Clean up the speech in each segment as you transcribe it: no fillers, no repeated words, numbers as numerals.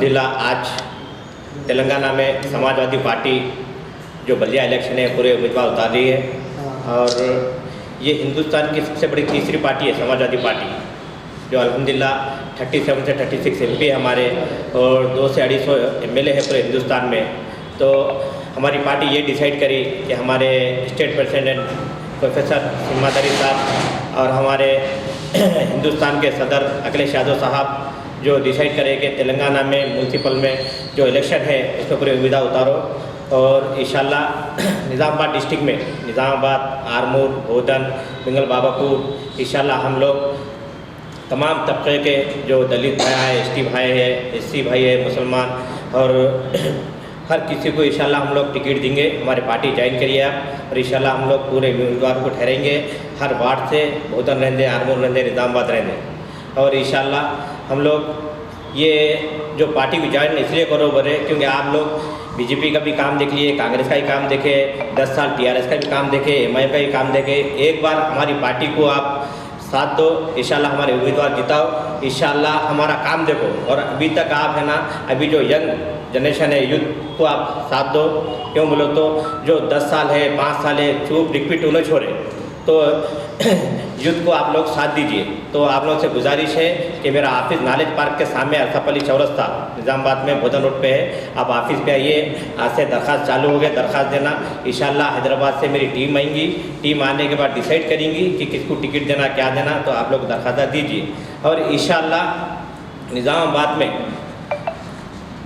अल्हम्दुलिल्लाह आज तेलंगाना में समाजवादी पार्टी जो बलिया इलेक्शन है पूरे उम्मीदवार उतार रही है और ये हिंदुस्तान की सबसे बड़ी तीसरी पार्टी है समाजवादी पार्टी, जो अल्हम्दुलिल्लाह 37 से 36 MP है हमारे और 200 से 250 MLA है पूरे हिंदुस्तान में। तो हमारी पार्टी ये डिसाइड करी कि हमारे स्टेट प्रेसिडेंट प्रोफेसर सिम्मादरी साहब और हमारे हिंदुस्तान के सदर अखिलेश यादव साहब जो डिसाइड करें कि तेलंगाना में म्यूनसिपल में जो इलेक्शन है उसमें पूरे उम्मीदवार उतारो और इंशाल्लाह निज़ामाबाद डिस्ट्रिक्ट में निज़ामाबाद, आरमूर, बोधन, बिंगल बाबापुर इंशाल्लाह हम लोग तमाम तबके के जो दलित भाई है, ST भाई है, SC भाई है, मुसलमान और हर किसी को इंशाल्लाह हम लोग टिकट देंगे। हमारी पार्टी ज्वाइन करिए आप और इंशाल्लाह हम लोग पूरे उम्मीदवार को ठहरेंगे हर वार्ड से, बोधन रहने, आरमूर रहने, निज़ामाबाद रहने और इंशाल्लाह हम लोग ये जो पार्टी को ज्वाइन इसलिए करो बोले क्योंकि आप लोग BJP का भी काम देख लिए, कांग्रेस का भी काम देखे, 10 साल TRS का भी काम देखे, MI का भी काम देखे। एक बार हमारी पार्टी को आप साथ दो, इंशाल्लाह हमारे उम्मीदवार जिताओ, इंशाल्लाह हमारा काम देखो। और अभी तक आप है ना, अभी जो यंग जनरेशन है, यूथ को आप साथ दो। क्यों बोलो तो जो 10 साल है, 5 साल है, चुप रिपीट उन्हें छोड़े तो यूथ को आप लोग साथ दीजिए। तो आप लोगों से गुजारिश है कि मेरा ऑफिस नॉलेज पार्क के सामने अरसापल्ली चौरस्ता निज़ामाबाद में बोधन रोड पे है, आप ऑफिस पे आइए। आज से दरख्वास्त चालू हो गया, दरख्वास्त देना। इंशाल्लाह हैदराबाद से मेरी टीम आएंगी, टीम आने के बाद डिसाइड करेंगी कि किसको टिकट देना, क्या देना। तो आप लोग दरख्वास्त दीजिए और इंशाल्लाह निज़ामाबाद में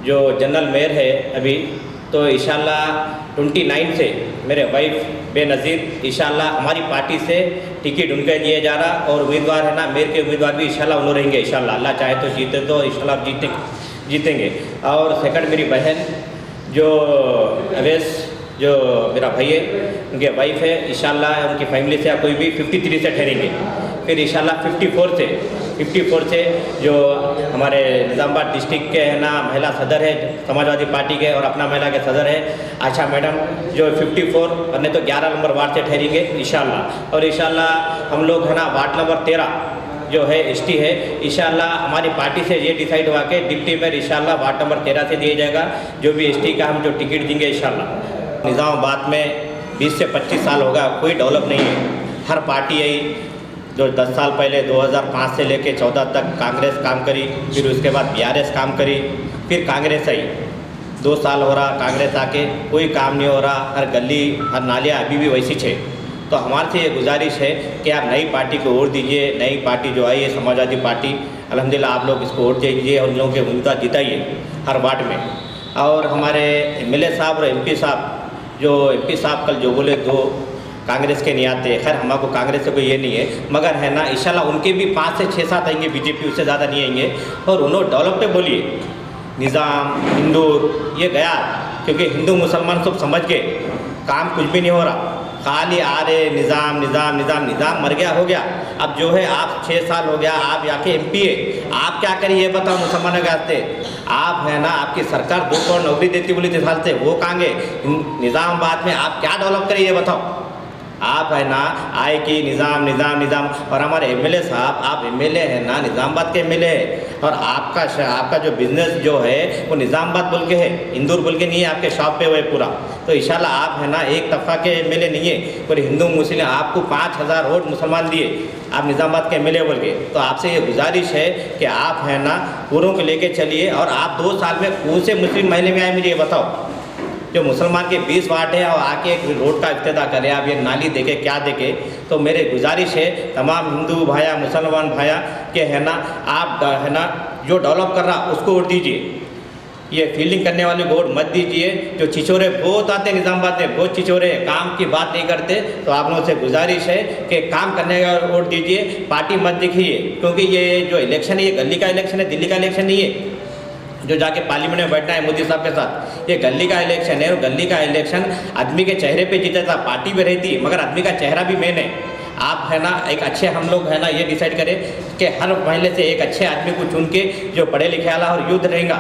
जो जनरल मेयर है अभी, तो इंशाल्लाह 29 से मेरे वाइफ बेनज़ीर इंशाल्लाह हमारी पार्टी से टिकट उनके लिए जा रहा और उम्मीदवार है ना, मेयर के उम्मीदवार भी इंशाल्लाह उन्होंने रहेंगे। इंशाल्लाह अल्लाह चाहे तो जीते तो इंशाल्लाह जीतेंगे। और सेकंड मेरी बहन जो अवैस जो मेरा भाई है, उनके वाइफ है, इंशाल्लाह उनकी फैमिली से कोई भी 53 से ठहरेंगे। फिर इंशाल्लाह 54 से जो हमारे निज़ामाबाद डिस्ट्रिक्ट के है ना महिला सदर है समाजवादी पार्टी के और अपना महिला के सदर है आशा मैडम, जो 54 और नहीं तो 11 नंबर वार्ड से ठहरेंगे इंशाल्लाह। और इंशाल्लाह हम लोग है ना वार्ड नंबर 13 जो है ST है, इंशाल्लाह हमारी पार्टी से ये डिसाइड हुआ कि डिप्टी मेयर इंशाल्लाह वार्ड नंबर 13 से दिया जाएगा। जो भी ST का हम जो टिकट देंगे इंशाल्लाह। निज़ामाबाद में 20 से 25 साल होगा, कोई डेवलप नहीं है। हर पार्टी आई जो 10 साल पहले 2005 से लेके 14 तक कांग्रेस काम करी, फिर उसके बाद BRS काम करी, फिर कांग्रेस आई। 2 साल हो रहा कांग्रेस आके, कोई काम नहीं हो रहा। हर गली हर नालियाँ अभी भी वैसी है। तो हमारे से ये गुजारिश है कि आप नई पार्टी को वोट दीजिए। नई पार्टी जो आई है समाजवादी पार्टी, अल्हम्दुलिल्लाह आप लोग इसको वोट दीजिए और उन लोगों के उम्मीदवार जिताइए हर वार्ड में। और हमारे MLA साहब और MP साहब, जो MP साहब कल जो बोले 2 कांग्रेस के नहीं आते, खैर हमारे कांग्रेस से कोई ये नहीं है, मगर है ना इंशाल्लाह उनके भी 5 से 6-7 आएंगे BJP, उससे ज़्यादा नहीं आएंगे। और उन्होंने डेवलप पे बोलिए निज़ाम इंदौर ये गया क्योंकि हिंदू मुसलमान सब समझ के काम कुछ भी नहीं हो रहा, खाली आ रहे निज़ाम मर गया हो गया। अब जो है आप 6 साल हो गया, आप यहाँ के MP है, आप क्या करिए ये बताओ मुसलमानों के वास्ते। आप है ना आपकी सरकार 2 करोड़ नौकरी देती बोली 3 साल से, वो कहाँ गए? निज़ामाबाद में आप क्या डेवलप करिए ये बताओ। आप है ना आए कि निज़ाम और हमारे MLA साहब, आप MLA है ना निज़ामाबाद के MLA है और आपका जो बिज़नेस जो है वो निज़ामाबाद बोल के है, इंदौर बोल के नहीं है। आपके शॉप पे वो है पूरा। तो इंशाल्लाह आप है ना एक तबका के MLA नहीं है, पूरे हिंदू मुस्लिम आपको 5000 वोट मुसलमान दिए, आप निज़ामाबाद के MLA बोल के। तो आपसे ये गुजारिश है कि आप है ना पूरों को लेके चलिए। और आप 2 साल में कौन से मुस्लिम महीने में आए मुझे ये बताओ। जो मुसलमान के 20 वार्ड है और आके एक रोड का इफ्तिताह करें, आप ये नाली देखे क्या देखे। तो मेरे गुजारिश है तमाम हिंदू भाया मुसलमान भाया के है ना आप है ना जो डेवलप कर रहा उसको वोट दीजिए। ये फील्डिंग करने वाले को वोट मत दीजिए। जो छिछोरे बहुत आते हैं निज़ामाबाद में, बहुत छिछोरे काम की बात नहीं करते। तो आप लोगों से गुजारिश है कि काम करने का वोट दीजिए, पार्टी मत दिखिए। क्योंकि ये जो इलेक्शन है ये गली का इलेक्शन है, दिल्ली का इलेक्शन नहीं है जो जाके पार्लियामेंट में बैठना है मोदी साहब के साथ। ये गली का इलेक्शन है और गली का इलेक्शन आदमी के चेहरे पे जीता था। पार्टी भी रहती मगर आदमी का चेहरा भी मेन है। आप है ना एक अच्छे हम लोग है ना ये डिसाइड करें कि हर महीने से एक अच्छे आदमी को चुन के जो पढ़े लिखे वाला और युद्ध रहेगा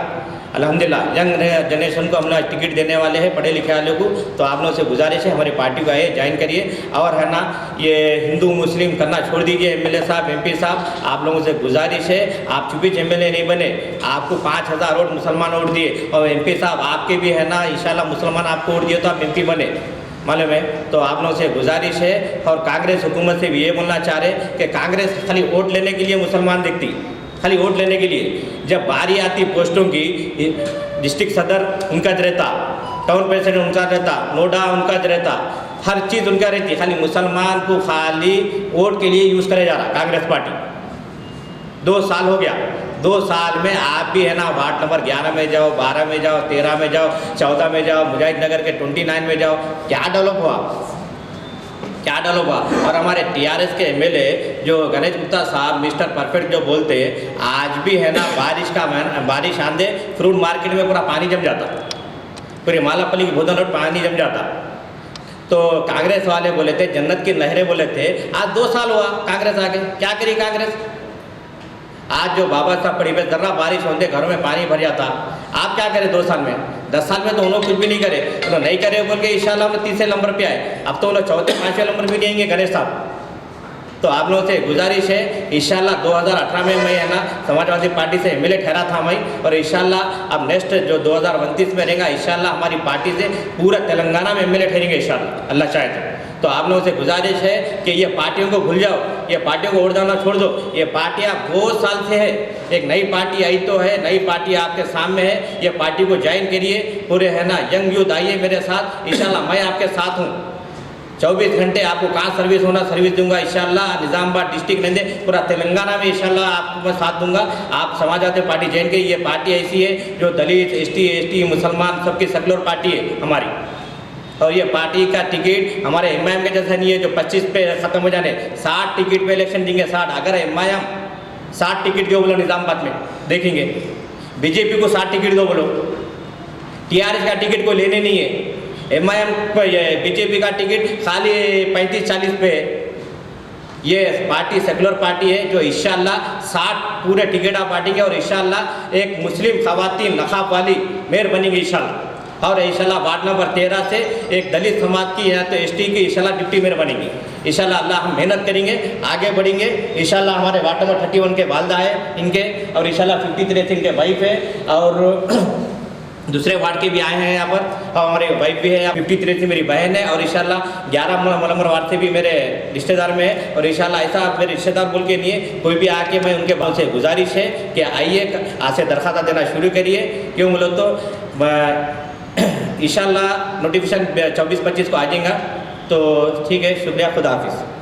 अल्हम्दुलिल्लाह यंग जनरेशन को हम लोग टिकट देने वाले हैं, पढ़े लिखे वालों को। तो आप लोगों से गुजारिश है हमारी पार्टी को आइए, ज्वाइन करिए। और है ना, ये हिंदू मुस्लिम करना छोड़ दीजिए। एमएलए साहब, एमपी साहब, आप लोगों से गुजारिश है, आप चुपी एमएलए नहीं बने। आपको 5000 वोट मुसलमान वोट दिए, और एमपी साहब आपके भी है ना, इंशाल्लाह मुसलमान आपको वोट दिए तो आप एमपी बने, मालूम है। तो आप लोगों से गुजारिश है, और कांग्रेस हुकूमत से भी ये बोलना चाह रहे कि कांग्रेस खाली वोट लेने के लिए मुसलमान देखती, खाली वोट लेने के लिए। जब बारी आती पोस्टों की, डिस्ट्रिक्ट सदर उनका रहता, टाउन प्रेसिडेंट उनका रहता, नोडा उनका रहता, हर चीज़ उनका रहती, खाली मुसलमान को खाली वोट के लिए यूज़ करे जा रहा कांग्रेस पार्टी। 2 साल हो गया, 2 साल में आप भी है ना वार्ड नंबर 11 में जाओ, 12 में जाओ, 13 में जाओ, 14 में जाओ, मुजाहिद नगर के 29 में जाओ, क्या डेवलप हुआ, क्या डेवलप हुआ। और हमारे टीआरएस के एमएलए जो गणेश गुप्ता साहब मिस्टर परफेक्ट जो बोलते हैं, आज भी है ना बारिश आंधे फ्रूट मार्केट में पूरा पानी जम जाता, पूरी मालापल्ली की भोदन रोड पानी जम जाता। तो कांग्रेस वाले बोले थे जन्नत की नहरें बोले थे, आज 2 साल हुआ कांग्रेस आके, क्या करी कांग्रेस। आज जो बाबा साहब पड़ी पे जर्रा बारिश होते घरों में पानी भर जाता, आप क्या करें 2 साल में, 10 साल में तो उन्होंने कुछ भी नहीं करे। उन्होंने नहीं करे बोल के इंशाल्लाह हम 3 नंबर पे आए, अब तो वो लोग 4-5 नंबर भी नहीं आएंगे गणेश साहब। तो आप लोगों से गुजारिश है, इंशाल्लाह 2018 में मैं है ना समाजवादी पार्टी से एमएलए ठहरा था मैं, और इंशाल्लाह अब नेक्स्ट जो 2029 में रहेगा, इंशाल्लाह हमारी पार्टी से पूरा तेलंगाना में एमएलए ठहरेंगे इंशाल्लाह, अल्लाह चाहे तो। आप लोगों से गुजारिश है कि ये पार्टियों को भूल जाओ, ये पार्टियों को वोट डालना छोड़ दो। ये पार्टियाँ बहुत साल से है, एक नई पार्टी आई तो है, नई पार्टी आपके सामने है, ये पार्टी को ज्वाइन करिए। पूरे है ना यंग यूथ आइए मेरे साथ, इंशाल्लाह मैं आपके साथ हूँ। 24 घंटे आपको कहाँ सर्विस होना सर्विस दूंगा इंशाल्लाह। निज़ामाबाद डिस्ट्रिक्ट नहीं दे, पूरा तेलंगाना में इंशाल्लाह आपको मैं साथ दूंगा। आप समाजवादी पार्टी ज्वाइन करिए। ये पार्टी ऐसी है जो दलित, ST मुसलमान सबकी सेकुलर पार्टी है हमारी। और ये पार्टी का टिकट हमारे एमआईएम के जैसा नहीं है जो 25 पे ख़त्म हो जाने, 60 टिकट पे इलेक्शन देंगे। 60 अगर एमआईएम 60 टिकट दो बोलो निज़ामाबाद में देखेंगे, बीजेपी को 60 टिकट दो बोलो, टीआरएस का टिकट को लेने नहीं है। एमआईएम बीजेपी का टिकट खाली 35-40 पे है। ये पार्टी सेकुलर पार्टी है जो इंशाल्लाह 60 पूरे टिकट आप बांटेंगे, और इंशाल्लाह एक मुस्लिम खवातीन नखाब वाली मेयर बनेंगी इंशाल्लाह। और इंशाल्लाह वार्ड नंबर 13 से एक दलित समाज की या तो ST की इंशाल्लाह डिप्टी मेयर बनेंगी इंशाल्लाह। अल्लाह हम मेहनत करेंगे, आगे बढ़ेंगे इंशाल्लाह। हमारे वार्ड नंबर 31 के वालदा है इनके, और इंशाल्लाह 53 इनके वाइफ है, और दूसरे वार्ड के भी आए हैं यहाँ पर, और हमारे वाइफ भी है। 53 से मेरी बहन है, और इंशाल्लाह 11 नंबर वार्ड से भी मेरे रिश्तेदार में है। और इंशाल्लाह ऐसा मेरे रिश्तेदार बोल के नहीं है, कोई भी आके मैं उनके बहुत से गुजारिश है कि आइए आज से दरख्वास्त देना शुरू करिए। क्यों बोलो तो इंशाल्लाह नोटिफिकेशन 24-25 को आ जाएगा। तो ठीक है, शुक्रिया, खुदा हाफिज़।